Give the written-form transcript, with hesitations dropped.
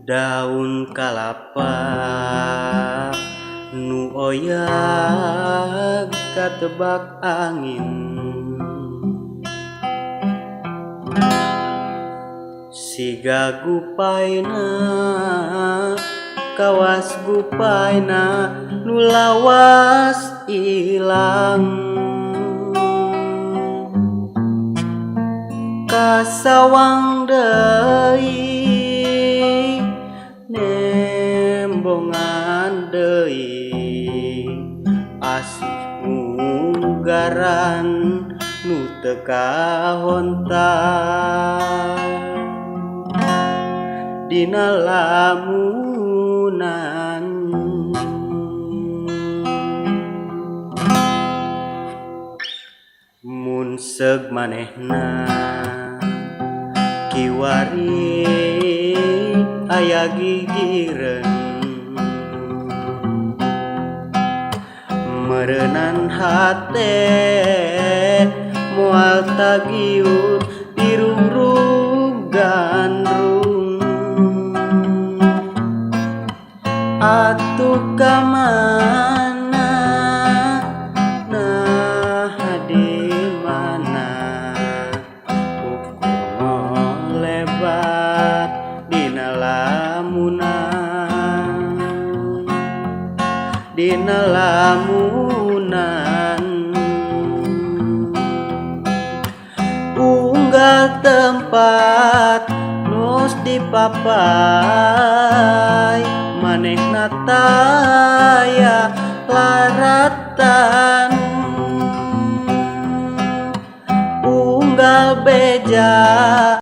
Daun kalapa nu oyag katebak angin, siga gupayna kawas gupayna nu lawas ilang, kasawang deui nembongan deui asih mugaran nu teu kahontak dina lamunan. Mun seug manehna kiwari aya gigireun, meureunnan hate moal tagiur dirungrung gandrung, atuh ka mana nah di mana ukur lebat dina lamunan, dina lamunan. Unggal tempat nus dipapai manehna taya laratan, unggal beja